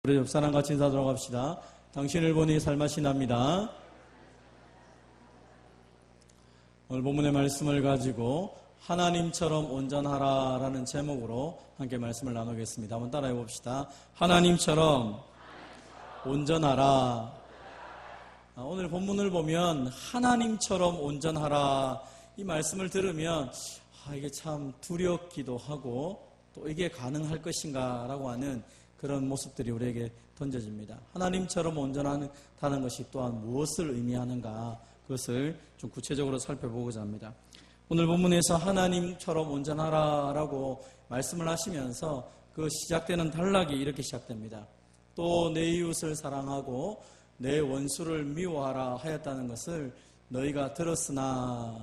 우리 옆사람 같이 인사하도록 합시다. 당신을 보니 살맛이 납니다. 오늘 본문의 말씀을 가지고 하나님처럼 온전하라라는 제목으로 함께 말씀을 나누겠습니다. 한번 따라해 봅시다. 하나님처럼 온전하라. 오늘 본문을 보면 하나님처럼 온전하라 이 말씀을 들으면 이게 참 두렵기도 하고 또 이게 가능할 것인가 라고 하는 그런 모습들이 우리에게 던져집니다. 하나님처럼 온전하다는 것이 또한 무엇을 의미하는가 그것을 좀 구체적으로 살펴보고자 합니다. 오늘 본문에서 하나님처럼 온전하라라고 말씀을 하시면서 그 시작되는 단락이 이렇게 시작됩니다. 또 내 이웃을 사랑하고 내 원수를 미워하라 하였다는 것을 너희가 들었으나,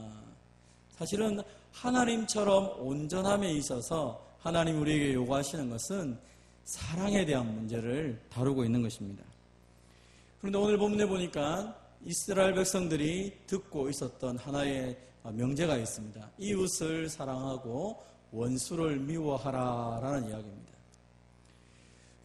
사실은 하나님처럼 온전함에 있어서 하나님 우리에게 요구하시는 것은 사랑에 대한 문제를 다루고 있는 것입니다. 그런데 오늘 본문에 보니까 이스라엘 백성들이 듣고 있었던 하나의 명제가 있습니다. 이웃을 사랑하고 원수를 미워하라라는 이야기입니다.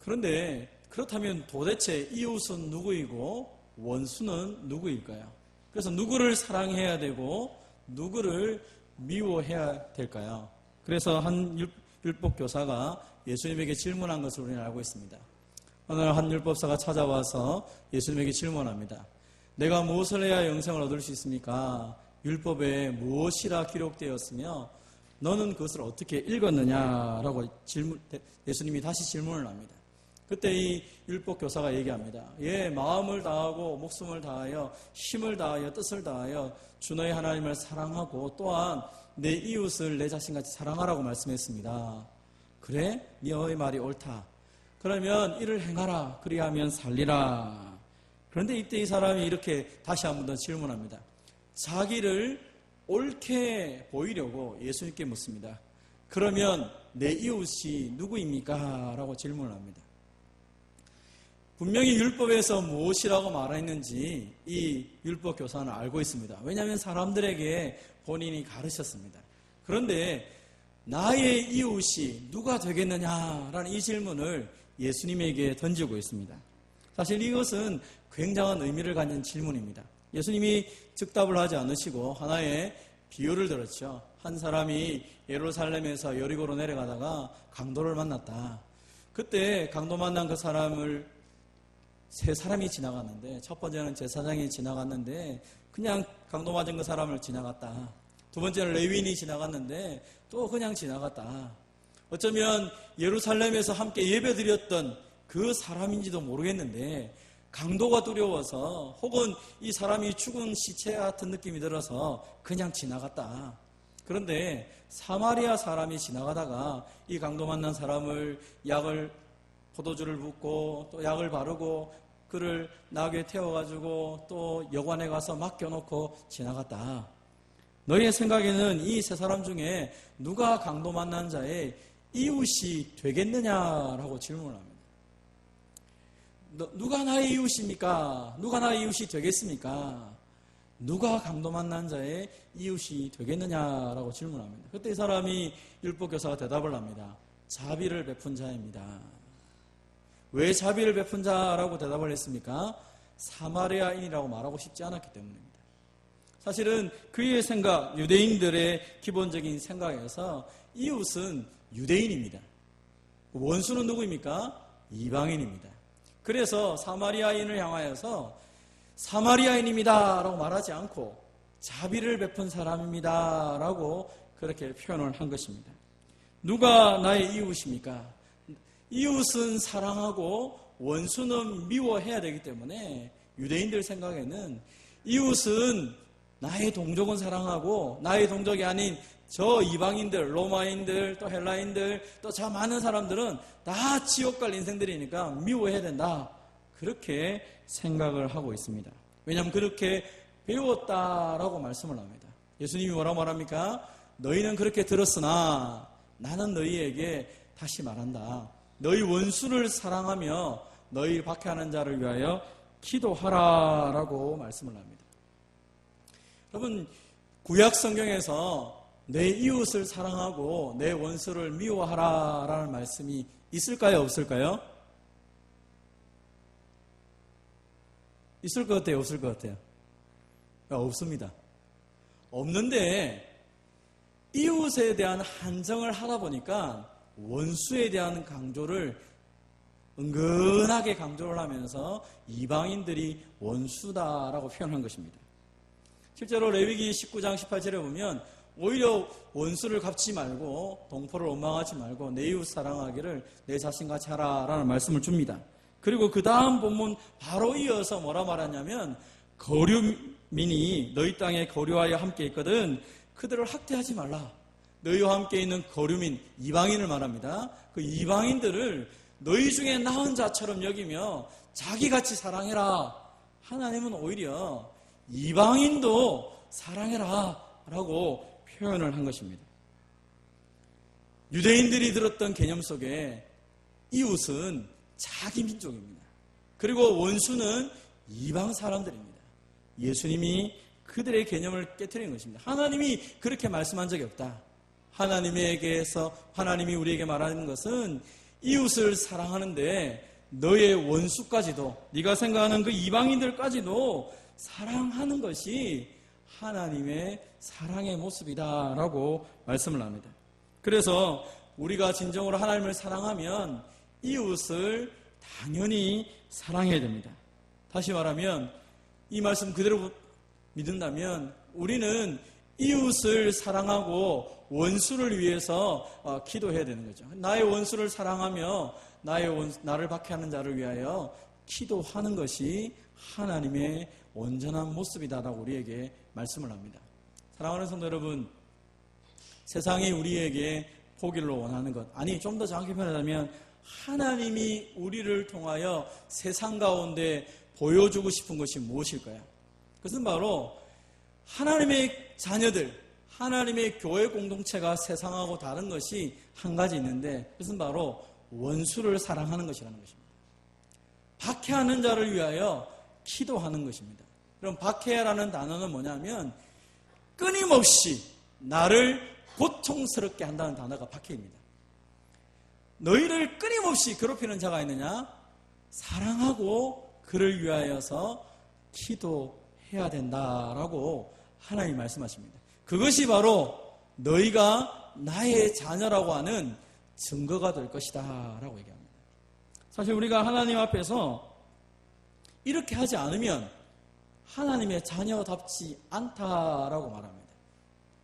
그런데 그렇다면 도대체 이웃은 누구이고 원수는 누구일까요? 그래서 누구를 사랑해야 되고 누구를 미워해야 될까요? 그래서 한 율법교사가 예수님에게 질문한 것을 우리는 알고 있습니다. 어느 날 한 율법사가 찾아와서 예수님에게 질문합니다. 내가 무엇을 해야 영생을 얻을 수 있습니까? 율법에 무엇이라 기록되었으며 너는 그것을 어떻게 읽었느냐라고 예수님이 다시 질문을 합니다. 그때 이 율법교사가 얘기합니다. 마음을 다하고 목숨을 다하여 힘을 다하여 뜻을 다하여 주 너의 하나님을 사랑하고 또한 내 이웃을 내 자신같이 사랑하라고 말씀했습니다. 그래? 너의 말이 옳다. 그러면 이를 행하라. 그리하면 살리라. 그런데 이때 이 사람이 이렇게 다시 한 번 더 질문합니다. 자기를 옳게 보이려고 예수님께 묻습니다. 그러면 내 이웃이 누구입니까? 라고 질문을 합니다. 분명히 율법에서 무엇이라고 말했는지 이 율법 교사는 알고 있습니다. 왜냐하면 사람들에게 본인이 가르쳤습니다. 그런데 나의 이웃이 누가 되겠느냐라는 이 질문을 예수님에게 던지고 있습니다. 사실 이것은 굉장한 의미를 가진 질문입니다. 예수님이 즉답을 하지 않으시고 하나의 비유를 들었죠. 한 사람이 예루살렘에서 여리고로 내려가다가 강도를 만났다. 그때 강도 만난 그 사람을 세 사람이 지나갔는데, 첫 번째는 제사장이 지나갔는데 그냥 강도 맞은 그 사람을 지나갔다. 두 번째는 레위인이 지나갔는데 또 그냥 지나갔다. 어쩌면 예루살렘에서 함께 예배드렸던 그 사람인지도 모르겠는데 강도가 두려워서 혹은 이 사람이 죽은 시체 같은 느낌이 들어서 그냥 지나갔다. 그런데 사마리아 사람이 지나가다가 이 강도 만난 사람을 포도주를 붓고 또 약을 바르고 그를 나귀에 태워가지고 또 여관에 가서 맡겨놓고 지나갔다. 너희의 생각에는 이 세 사람 중에 누가 강도 만난 자의 이웃이 되겠느냐라고 질문을 합니다. 누가 나의 이웃입니까? 누가 나의 이웃이 되겠습니까? 누가 강도 만난 자의 이웃이 되겠느냐라고 질문합니다. 그때 이 사람이 율법교사가 대답을 합니다. 자비를 베푼 자입니다. 왜 자비를 베푼 자라고 대답을 했습니까? 사마리아인이라고 말하고 싶지 않았기 때문입니다. 사실은 그의 생각, 유대인들의 기본적인 생각에서 이웃은 유대인입니다. 원수는 누구입니까? 이방인입니다. 그래서 사마리아인을 향하여서 사마리아인입니다 라고 말하지 않고 자비를 베푼 사람입니다 라고 그렇게 표현을 한 것입니다. 누가 나의 이웃입니까? 이웃은 사랑하고 원수는 미워해야 되기 때문에 유대인들 생각에는 이웃은 나의 동족은 사랑하고 나의 동족이 아닌 저 이방인들, 로마인들, 또 헬라인들, 또 저 많은 사람들은 다 지옥 갈 인생들이니까 미워해야 된다. 그렇게 생각을 하고 있습니다. 왜냐하면 그렇게 배웠다라고 말씀을 합니다. 예수님이 뭐라고 말합니까? 너희는 그렇게 들었으나 나는 너희에게 다시 말한다. 너희 원수를 사랑하며 너희 박해하는 자를 위하여 기도하라라고 말씀을 합니다. 여러분, 구약 성경에서 내 이웃을 사랑하고 내 원수를 미워하라라는 말씀이 있을까요? 없을까요? 있을 것 같아요? 없을 것 같아요? 없습니다. 없는데 이웃에 대한 한정을 하다 보니까 원수에 대한 강조를 은근하게 강조를 하면서 이방인들이 원수다라고 표현한 것입니다. 실제로 레위기 19장 18절에 보면 오히려 원수를 갚지 말고 동포를 원망하지 말고 내 이웃 사랑하기를 내 자신같이 하라라는 말씀을 줍니다. 그리고 그 다음 본문 바로 이어서 뭐라 말하냐면 거류민이 너희 땅에 거류하여 함께 있거든 그들을 학대하지 말라. 너희와 함께 있는 거류민 이방인을 말합니다. 그 이방인들을 너희 중에 나은 자처럼 여기며 자기같이 사랑해라. 하나님은 오히려 이방인도 사랑해라 라고 표현을 한 것입니다. 유대인들이 들었던 개념 속에 이웃은 자기 민족입니다. 그리고 원수는 이방 사람들입니다. 예수님이 그들의 개념을 깨트린 것입니다. 하나님이 그렇게 말씀한 적이 없다. 하나님이 우리에게 말하는 것은 이웃을 사랑하는데 너의 원수까지도 네가 생각하는 그 이방인들까지도 사랑하는 것이 하나님의 사랑의 모습이다라고 말씀을 합니다. 그래서 우리가 진정으로 하나님을 사랑하면 이웃을 당연히 사랑해야 됩니다. 다시 말하면 이 말씀 그대로 믿는다면 우리는 이웃을 사랑하고 원수를 위해서 기도해야 되는 거죠. 나의 원수를 사랑하며 나를 박해하는 자를 위하여 기도하는 것이 하나님의 온전한 모습이다라고 우리에게 말씀을 합니다. 사랑하는 성도 여러분, 세상이 우리에게 포기를 원하는 것, 아니 좀 더 정확히 표현하자면 하나님이 우리를 통하여 세상 가운데 보여주고 싶은 것이 무엇일까요? 그것은 바로 하나님의 자녀들, 하나님의 교회 공동체가 세상하고 다른 것이 한 가지 있는데 그것은 바로 원수를 사랑하는 것이라는 것입니다. 박해하는 자를 위하여 기도하는 것입니다. 그럼 박해라는 단어는 뭐냐면 끊임없이 나를 고통스럽게 한다는 단어가 박해입니다. 너희를 끊임없이 괴롭히는 자가 있느냐? 사랑하고 그를 위하여서 기도해야 된다라고 하나님이 말씀하십니다. 그것이 바로 너희가 나의 자녀라고 하는 증거가 될 것이다 라고 얘기합니다. 사실 우리가 하나님 앞에서 이렇게 하지 않으면 하나님의 자녀답지 않다라고 말합니다.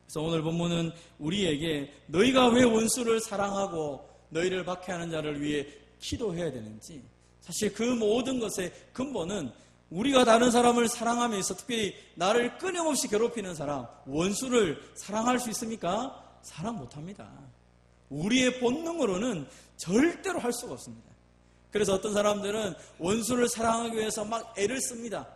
그래서 오늘 본문은 우리에게 너희가 왜 원수를 사랑하고 너희를 박해하는 자를 위해 기도해야 되는지, 사실 그 모든 것의 근본은 우리가 다른 사람을 사랑하면서 특별히 나를 끊임없이 괴롭히는 사람, 원수를 사랑할 수 있습니까? 사랑 못합니다. 우리의 본능으로는 절대로 할 수가 없습니다. 그래서 어떤 사람들은 원수를 사랑하기 위해서 막 애를 씁니다.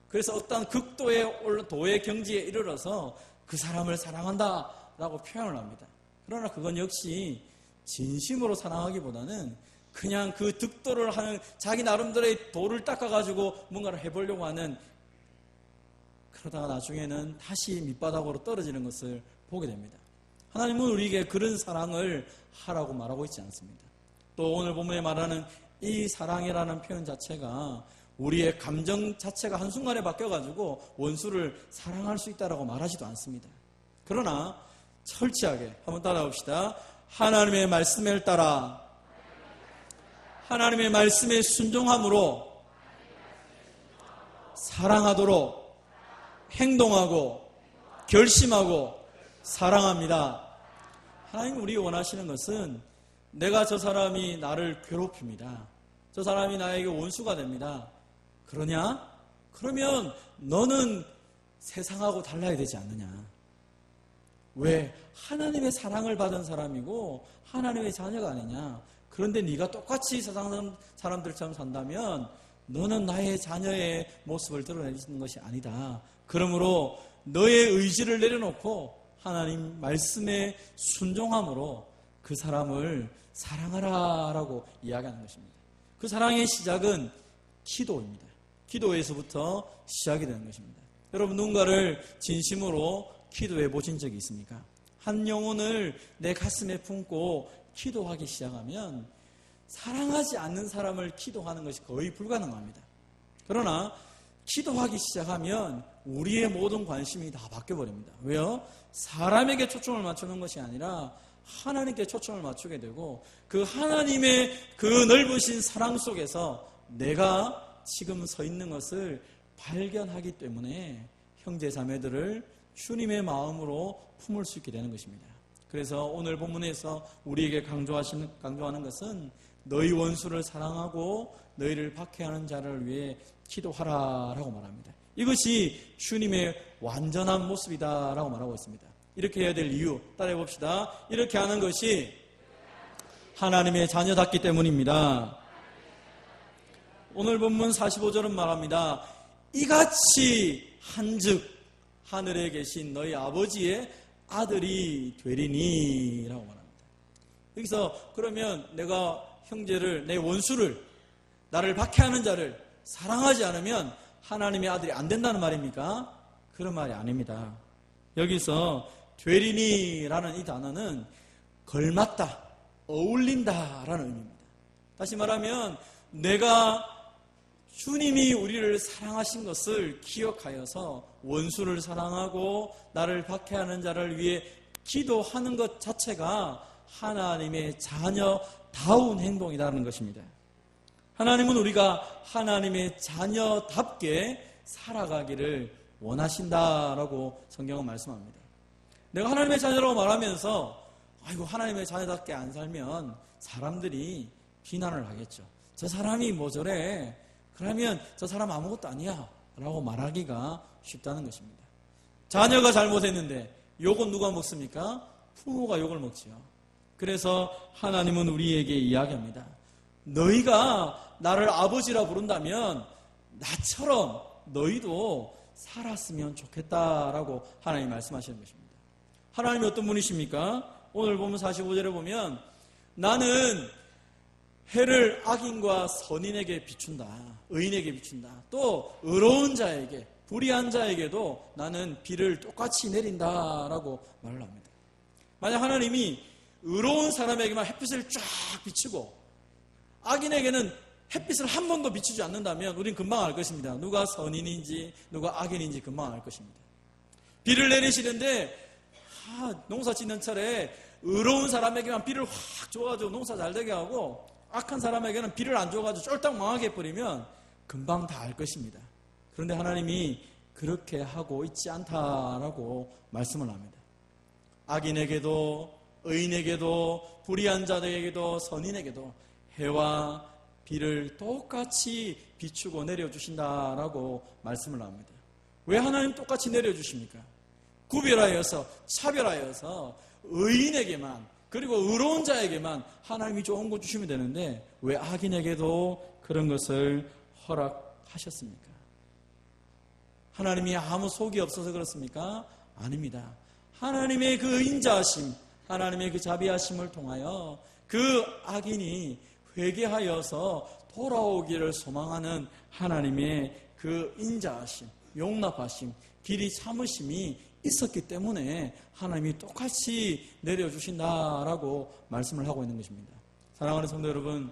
그래서 어떤 극도의 도의 경지에 이르러서 그 사람을 사랑한다라고 표현을 합니다. 그러나 그건 역시 진심으로 사랑하기보다는 그냥 그 득도를 하는 자기 나름대로의 도를 닦아가지고 뭔가를 해보려고 하는, 그러다가 나중에는 다시 밑바닥으로 떨어지는 것을 보게 됩니다. 하나님은 우리에게 그런 사랑을 하라고 말하고 있지 않습니다. 또 오늘 본문에 말하는 이 사랑이라는 표현 자체가 우리의 감정 자체가 한순간에 바뀌어가지고 원수를 사랑할 수 있다라고 말하지도 않습니다. 그러나 철저하게 한번 따라봅시다. 하나님의 말씀을 따라 하나님의 말씀에 순종함으로 사랑하도록 행동하고 결심하고 사랑합니다. 하나님 우리 원하시는 것은 내가 저 사람이 나를 괴롭힙니다. 저 사람이 나에게 원수가 됩니다. 그러냐? 그러면 너는 세상하고 달라야 되지 않느냐? 왜? 하나님의 사랑을 받은 사람이고 하나님의 자녀가 아니냐? 그런데 네가 똑같이 세상 사람들처럼 산다면 너는 나의 자녀의 모습을 드러내는 것이 아니다. 그러므로 너의 의지를 내려놓고 하나님 말씀에 순종함으로 그 사람을 사랑하라라고 이야기하는 것입니다. 그 사랑의 시작은 기도입니다. 기도에서부터 시작이 되는 것입니다. 여러분, 누군가를 진심으로 기도해 보신 적이 있습니까? 한 영혼을 내 가슴에 품고 기도하기 시작하면 사랑하지 않는 사람을 기도하는 것이 거의 불가능합니다. 그러나 기도하기 시작하면 우리의 모든 관심이 다 바뀌어버립니다. 왜요? 사람에게 초점을 맞추는 것이 아니라 하나님께 초점을 맞추게 되고 그 하나님의 그 넓으신 사랑 속에서 내가 지금 서 있는 것을 발견하기 때문에 형제 자매들을 주님의 마음으로 품을 수 있게 되는 것입니다. 그래서 오늘 본문에서 우리에게 강조하는 것은 너희 원수를 사랑하고 너희를 박해하는 자를 위해 기도하라라고 말합니다. 이것이 주님의 완전한 모습이다라고 말하고 있습니다. 이렇게 해야 될 이유 따라해 봅시다. 이렇게 하는 것이 하나님의 자녀답기 때문입니다. 오늘 본문 45절은 말합니다. 이같이 한즉 하늘에 계신 너희 아버지의 아들이 되리니 라고 말합니다. 여기서 그러면 내가 형제를, 내 원수를, 나를 박해하는 자를 사랑하지 않으면 하나님의 아들이 안 된다는 말입니까? 그런 말이 아닙니다. 여기서 되리니라는 이 단어는 걸맞다, 어울린다라는 의미입니다. 다시 말하면 내가 주님이 우리를 사랑하신 것을 기억하여서 원수를 사랑하고 나를 박해하는 자를 위해 기도하는 것 자체가 하나님의 자녀다운 행동이라는 것입니다. 하나님은 우리가 하나님의 자녀답게 살아가기를 원하신다라고 성경은 말씀합니다. 내가 하나님의 자녀라고 말하면서 아이고 하나님의 자녀답게 안 살면 사람들이 비난을 하겠죠. 저 사람이 뭐 저래? 그러면 저 사람 아무것도 아니야 라고 말하기가 쉽다는 것입니다. 자녀가 잘못했는데 욕은 누가 먹습니까? 부모가 욕을 먹지요. 그래서 하나님은 우리에게 이야기합니다. 너희가 나를 아버지라 부른다면 나처럼 너희도 살았으면 좋겠다라고 하나님이 말씀하시는 것입니다. 하나님이 어떤 분이십니까? 오늘 보면 45절에 보면 나는 해를 악인과 선인에게 비춘다. 의인에게 비춘다. 또 의로운 자에게, 불의한 자에게도 나는 비를 똑같이 내린다라고 말을 합니다. 만약 하나님이 의로운 사람에게만 햇빛을 쫙 비추고 악인에게는 햇빛을 한 번도 비추지 않는다면 우린 금방 알 것입니다. 누가 선인인지 누가 악인인지 금방 알 것입니다. 비를 내리시는데 농사 짓는 철에 의로운 사람에게만 비를 확 줘가지고 농사 잘 되게 하고 악한 사람에게는 비를 안 줘가지고 쫄딱 망하게 해버리면 금방 다 알 것입니다. 그런데 하나님이 그렇게 하고 있지 않다라고 말씀을 합니다. 악인에게도 의인에게도 불의한 자들에게도 선인에게도 해와 비를 똑같이 비추고 내려주신다라고 말씀을 합니다. 왜 하나님 똑같이 내려주십니까? 구별하여서 차별하여서 의인에게만 그리고 의로운 자에게만 하나님이 좋은 거 주시면 되는데 왜 악인에게도 그런 것을 허락하셨습니까? 하나님이 아무 속이 없어서 그렇습니까? 아닙니다. 하나님의 그 인자하심, 하나님의 그 자비하심을 통하여 그 악인이 회개하여서 돌아오기를 소망하는 하나님의 그 인자하심, 용납하심, 길이 참으심이 있었기 때문에 하나님이 똑같이 내려주신다라고 말씀을 하고 있는 것입니다. 사랑하는 성도 여러분,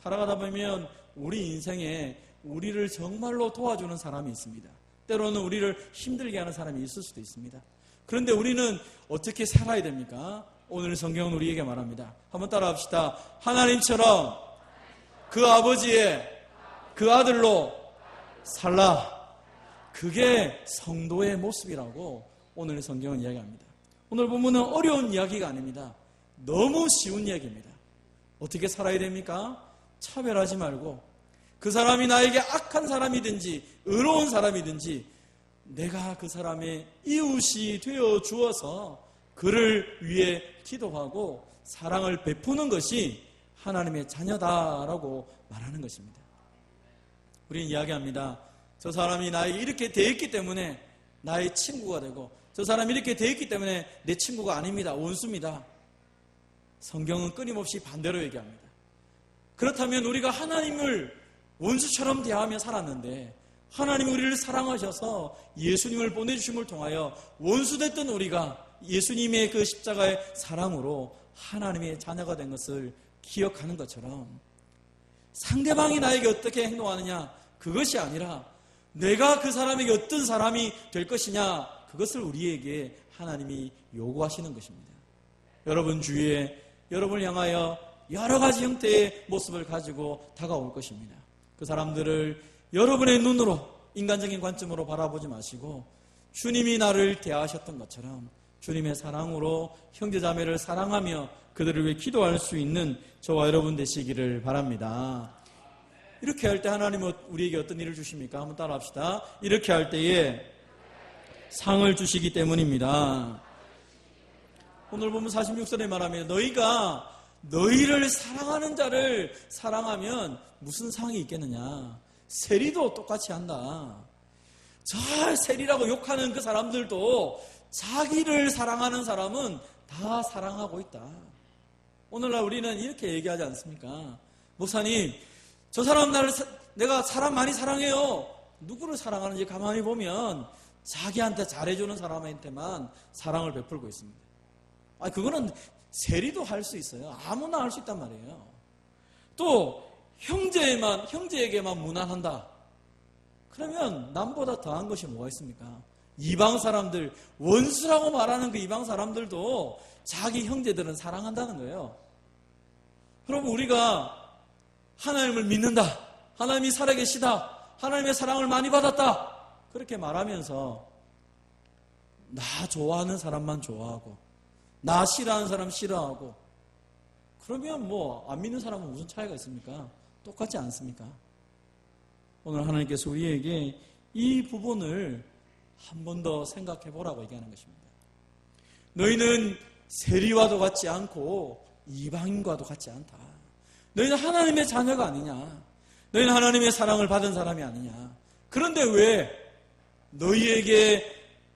살아가다 보면 우리 인생에 우리를 정말로 도와주는 사람이 있습니다. 때로는 우리를 힘들게 하는 사람이 있을 수도 있습니다. 그런데 우리는 어떻게 살아야 됩니까? 오늘 성경은 우리에게 말합니다. 한번 따라합시다. 하나님처럼 그 아버지의 그 아들로 살라. 그게 성도의 모습이라고 오늘 성경은 이야기합니다. 오늘 본문은 어려운 이야기가 아닙니다. 너무 쉬운 이야기입니다. 어떻게 살아야 됩니까? 차별하지 말고 그 사람이 나에게 악한 사람이든지 의로운 사람이든지 내가 그 사람의 이웃이 되어 주어서 그를 위해 기도하고 사랑을 베푸는 것이 하나님의 자녀다라고 말하는 것입니다. 우리는 이야기합니다. 저 사람이 나에게 이렇게 돼 있기 때문에 나의 친구가 되고 저 사람이 이렇게 돼 있기 때문에 내 친구가 아닙니다. 원수입니다. 성경은 끊임없이 반대로 얘기합니다. 그렇다면 우리가 하나님을 원수처럼 대하며 살았는데 하나님이 우리를 사랑하셔서 예수님을 보내주심을 통하여 원수됐던 우리가 예수님의 그 십자가의 사랑으로 하나님의 자녀가 된 것을 기억하는 것처럼 상대방이 나에게 어떻게 행동하느냐 그것이 아니라 내가 그 사람에게 어떤 사람이 될 것이냐, 그것을 우리에게 하나님이 요구하시는 것입니다. 여러분 주위에 여러분을 향하여 여러 가지 형태의 모습을 가지고 다가올 것입니다. 그 사람들을 여러분의 눈으로, 인간적인 관점으로 바라보지 마시고 주님이 나를 대하셨던 것처럼 주님의 사랑으로 형제자매를 사랑하며 그들을 위해 기도할 수 있는 저와 여러분 되시기를 바랍니다. 이렇게 할 때 하나님은 우리에게 어떤 일을 주십니까? 한번 따라 합시다. 이렇게 할 때에 상을 주시기 때문입니다. 오늘 보면 46절에 말하면 너희가 너희를 사랑하는 자를 사랑하면 무슨 상이 있겠느냐? 세리도 똑같이 한다. 저 세리라고 욕하는 그 사람들도 자기를 사랑하는 사람은 다 사랑하고 있다. 오늘날 우리는 이렇게 얘기하지 않습니까? 목사님, 저 사람 내가 사람 많이 사랑해요. 누구를 사랑하는지 가만히 보면 자기한테 잘해주는 사람한테만 사랑을 베풀고 있습니다. 그거는 세리도 할 수 있어요. 아무나 할 수 있단 말이에요. 또 형제에게만 무난한다. 그러면 남보다 더한 것이 뭐가 있습니까? 이방 사람들, 원수라고 말하는 그 이방 사람들도 자기 형제들은 사랑한다는 거예요. 그러면 우리가 하나님을 믿는다, 하나님이 살아계시다, 하나님의 사랑을 많이 받았다, 그렇게 말하면서 나 좋아하는 사람만 좋아하고 나 싫어하는 사람 싫어하고, 그러면 안 믿는 사람은 무슨 차이가 있습니까? 똑같지 않습니까? 오늘 하나님께서 우리에게 이 부분을 한 번 더 생각해 보라고 얘기하는 것입니다. 너희는 세리와도 같지 않고 이방인과도 같지 않다. 너희는 하나님의 자녀가 아니냐? 너희는 하나님의 사랑을 받은 사람이 아니냐? 그런데 왜 너희에게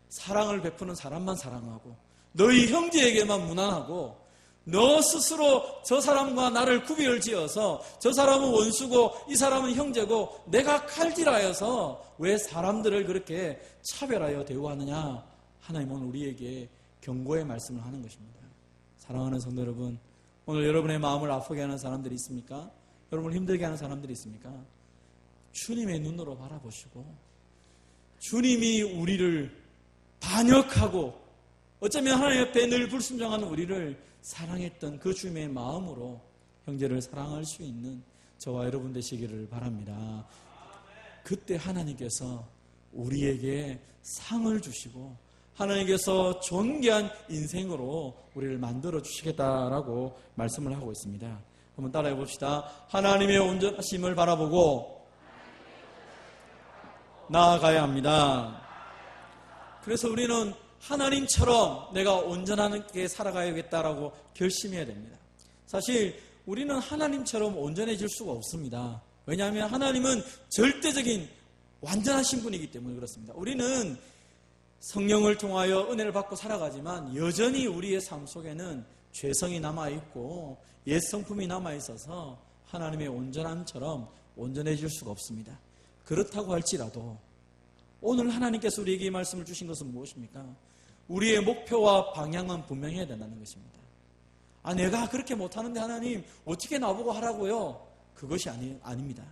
사랑을 베푸는 사람만 사랑하고 너희 형제에게만 무난하고 너 스스로 저 사람과 나를 구별을 지어서 저 사람은 원수고 이 사람은 형제고 내가 칼질하여서 왜 사람들을 그렇게 차별하여 대우하느냐? 하나님은 우리에게 경고의 말씀을 하는 것입니다. 사랑하는 성도 여러분, 오늘 여러분의 마음을 아프게 하는 사람들이 있습니까? 여러분을 힘들게 하는 사람들이 있습니까? 주님의 눈으로 바라보시고 주님이 우리를 반역하고 어쩌면 하나님 옆에 늘 불순종하는 우리를 사랑했던 그 주님의 마음으로 형제를 사랑할 수 있는 저와 여러분 되시기를 바랍니다. 그때 하나님께서 우리에게 상을 주시고 하나님께서 존귀한 인생으로 우리를 만들어 주시겠다라고 말씀을 하고 있습니다. 한번 따라해 봅시다. 하나님의 온전하심을 바라보고 나아가야 합니다. 그래서 우리는 하나님처럼 내가 온전하게 살아가야겠다라고 결심해야 됩니다. 사실 우리는 하나님처럼 온전해질 수가 없습니다. 왜냐하면 하나님은 절대적인 완전하신 분이기 때문에 그렇습니다. 우리는 성령을 통하여 은혜를 받고 살아가지만 여전히 우리의 삶 속에는 죄성이 남아있고 옛 성품이 남아있어서 하나님의 온전함처럼 온전해질 수가 없습니다. 그렇다고 할지라도 오늘 하나님께서 우리에게 이 말씀을 주신 것은 무엇입니까? 우리의 목표와 방향은 분명해야 된다는 것입니다. 내가 그렇게 못하는데 하나님 어떻게 나보고 하라고요? 그것이 아닙니다.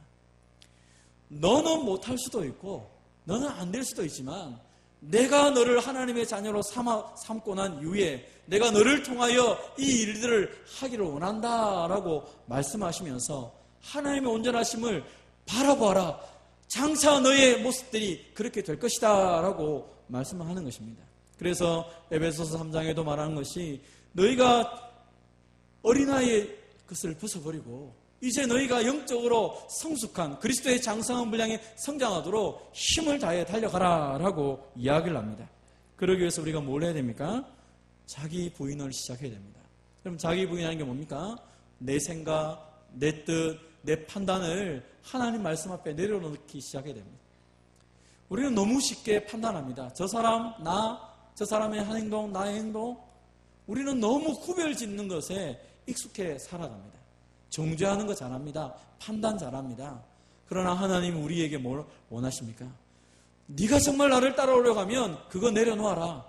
너는 못할 수도 있고 너는 안 될 수도 있지만 내가 너를 하나님의 자녀로 삼고 난 이후에 내가 너를 통하여 이 일들을 하기를 원한다라고 말씀하시면서 하나님의 온전하심을 바라보아라. 장차 너의 모습들이 그렇게 될 것이다 라고 말씀을 하는 것입니다. 그래서 에베소서 3장에도 말하는 것이 너희가 어린아이의 것을 벗어버리고 이제 너희가 영적으로 성숙한 그리스도의 장성한 분량에 성장하도록 힘을 다해 달려가라 라고 이야기를 합니다. 그러기 위해서 우리가 뭘 해야 됩니까? 자기 부인을 시작해야 됩니다. 그럼 자기 부인하는 게 뭡니까? 내 생각, 내 뜻, 내 판단을 하나님 말씀 앞에 내려놓기 시작해야 됩니다. 우리는 너무 쉽게 판단합니다. 저 사람, 저 사람의 한 행동, 나의 행동. 우리는 너무 구별 짓는 것에 익숙해 살아갑니다. 정죄하는 거 잘합니다. 판단 잘합니다. 그러나 하나님은 우리에게 뭘 원하십니까? 네가 정말 나를 따라오려고 하면 그거 내려놓아라.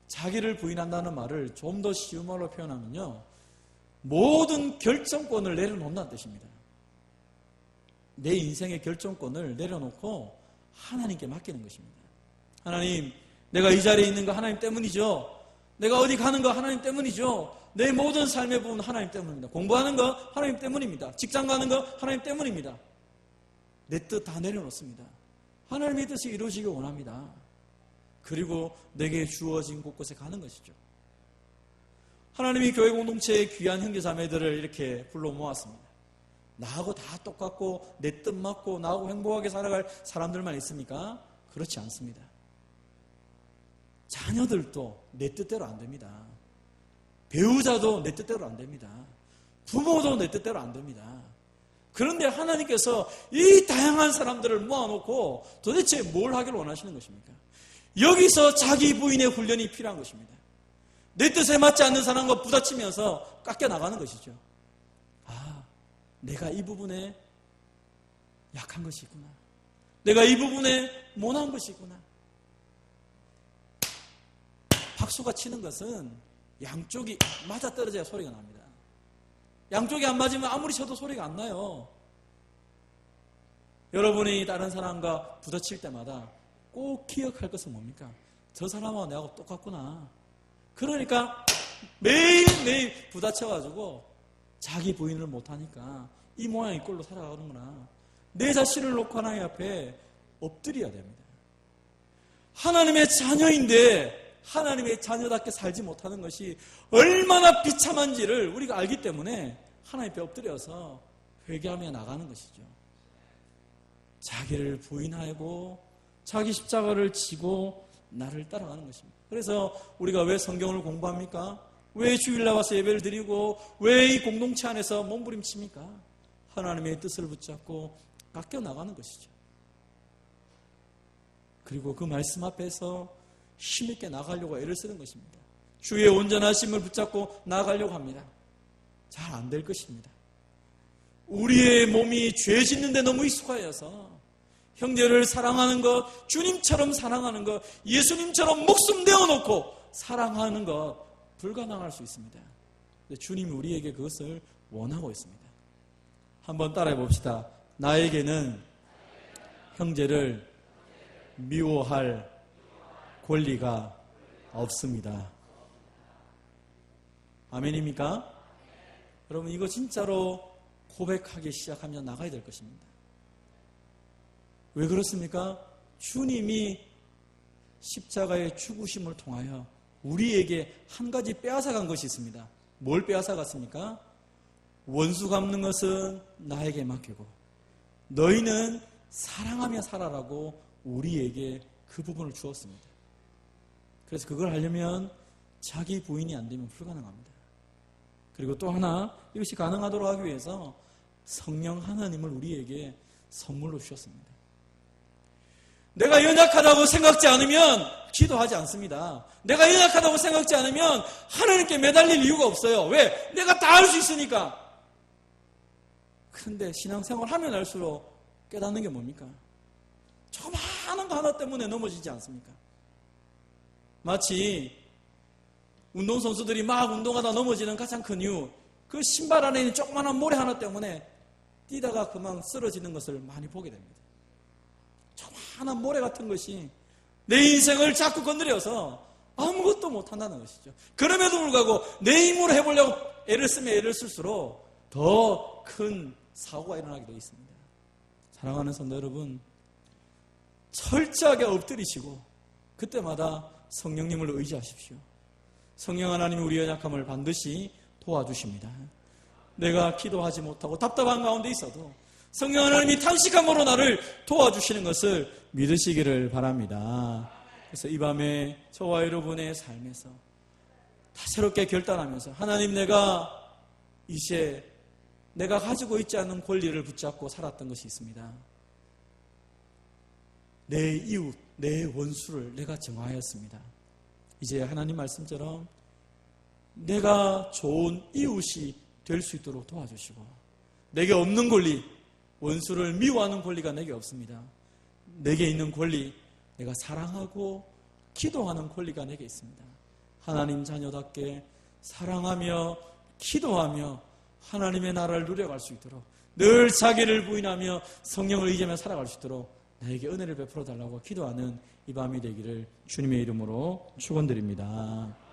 자기를 부인한다는 말을 좀 더 쉬운 말로 표현하면요, 모든 결정권을 내려놓는다는 뜻입니다. 내 인생의 결정권을 내려놓고 하나님께 맡기는 것입니다. 하나님, 내가 이 자리에 있는 거 하나님 때문이죠. 내가 어디 가는 거 하나님 때문이죠. 내 모든 삶의 부분 하나님 때문입니다. 공부하는 거 하나님 때문입니다. 직장 가는 거 하나님 때문입니다. 내 뜻 다 내려놓습니다. 하나님의 뜻이 이루어지길 원합니다. 그리고 내게 주어진 곳곳에 가는 것이죠. 하나님이 교회 공동체의 귀한 형제자매들을 이렇게 불러 모았습니다. 나하고 다 똑같고 내 뜻 맞고 나하고 행복하게 살아갈 사람들만 있습니까? 그렇지 않습니다. 자녀들도 내 뜻대로 안 됩니다. 배우자도 내 뜻대로 안 됩니다. 부모도 내 뜻대로 안 됩니다. 그런데 하나님께서 이 다양한 사람들을 모아놓고 도대체 뭘 하기를 원하시는 것입니까? 여기서 자기 부인의 훈련이 필요한 것입니다. 내 뜻에 맞지 않는 사람과 부딪히면서 깎여 나가는 것이죠. 내가 이 부분에 약한 것이 있구나. 내가 이 부분에 모난 것이 있구나. 박수가 치는 것은 양쪽이 맞아떨어져야 소리가 납니다. 양쪽이 안 맞으면 아무리 쳐도 소리가 안 나요. 여러분이 다른 사람과 부딪힐 때마다 꼭 기억할 것은 뭡니까? 저 사람하고 내하고 똑같구나. 그러니까 매일매일 부딪혀가지고 자기 부인을 못하니까 이 모양 이 꼴로 살아가는구나. 내 자신을 놓고 하나님 앞에 엎드려야 됩니다. 하나님의 자녀인데 하나님의 자녀답게 살지 못하는 것이 얼마나 비참한지를 우리가 알기 때문에 하나님 앞에 엎드려서 회개하며 나가는 것이죠. 자기를 부인하고 자기 십자가를 지고 나를 따라가는 것입니다. 그래서 우리가 왜 성경을 공부합니까? 왜 주일 나와서 예배를 드리고 왜 이 공동체 안에서 몸부림칩니까? 하나님의 뜻을 붙잡고 깎여 나가는 것이죠. 그리고 그 말씀 앞에서 힘있게 나가려고 애를 쓰는 것입니다. 주의 온전하심을 붙잡고 나가려고 합니다. 잘 안 될 것입니다. 우리의 몸이 죄 짓는 데 너무 익숙하여서 형제를 사랑하는 것, 주님처럼 사랑하는 것, 예수님처럼 목숨 내어놓고 사랑하는 것 불가능할 수 있습니다. 주님이 우리에게 그것을 원하고 있습니다. 한번 따라해 봅시다. 나에게는 형제를 미워할 권리가 없습니다. 아멘입니까? 여러분, 이거 진짜로 고백하기 시작하면 나가야 될 것입니다. 왜 그렇습니까? 주님이 십자가의 죽으심을 통하여 우리에게 한 가지 빼앗아간 것이 있습니다. 뭘 빼앗아갔습니까? 원수 갚는 것은 나에게 맡기고 너희는 사랑하며 살아라고 우리에게 그 부분을 주었습니다. 그래서 그걸 하려면 자기 부인이 안 되면 불가능합니다. 그리고 또 하나, 이것이 가능하도록 하기 위해서 성령 하나님을 우리에게 선물로 주셨습니다. 내가 연약하다고 생각지 않으면 기도하지 않습니다. 내가 연약하다고 생각지 않으면 하나님께 매달릴 이유가 없어요. 왜? 내가 다 할 수 있으니까. 그런데 신앙생활 하면 할수록 깨닫는 게 뭡니까? 조그마한 거 하나 때문에 넘어지지 않습니까? 마치 운동선수들이 막 운동하다 넘어지는 가장 큰 이유, 그 신발 안에 있는 조그마한 모래 하나 때문에 뛰다가 그만 쓰러지는 것을 많이 보게 됩니다. 조그마한 모래 같은 것이 내 인생을 자꾸 건드려서 아무것도 못한다는 것이죠. 그럼에도 불구하고 내 힘으로 해보려고 애를 쓰면 애를 쓸수록 더 큰 사고가 일어나게 되어 있습니다. 사랑하는 성도 여러분, 철저하게 엎드리시고 그때마다 성령님을 의지하십시오. 성령 하나님이 우리의 연약함을 반드시 도와주십니다. 내가 기도하지 못하고 답답한 가운데 있어도 성령 하나님이 탄식함으로 나를 도와주시는 것을 믿으시기를 바랍니다. 그래서 이 밤에 저와 여러분의 삶에서 다채롭게 결단하면서 하나님, 내가 이제 내가 가지고 있지 않은 권리를 붙잡고 살았던 것이 있습니다. 내 이웃, 내 원수를 내가 정하였습니다. 이제 하나님 말씀처럼 내가 좋은 이웃이 될 수 있도록 도와주시고, 내게 없는 권리, 원수를 미워하는 권리가 내게 없습니다. 내게 있는 권리, 내가 사랑하고 기도하는 권리가 내게 있습니다. 하나님 자녀답게 사랑하며 기도하며 하나님의 나라를 누려갈 수 있도록 늘 자기를 부인하며 성령을 의지하며 살아갈 수 있도록 나에게 은혜를 베풀어 달라고 기도하는 이 밤이 되기를 주님의 이름으로 축원드립니다.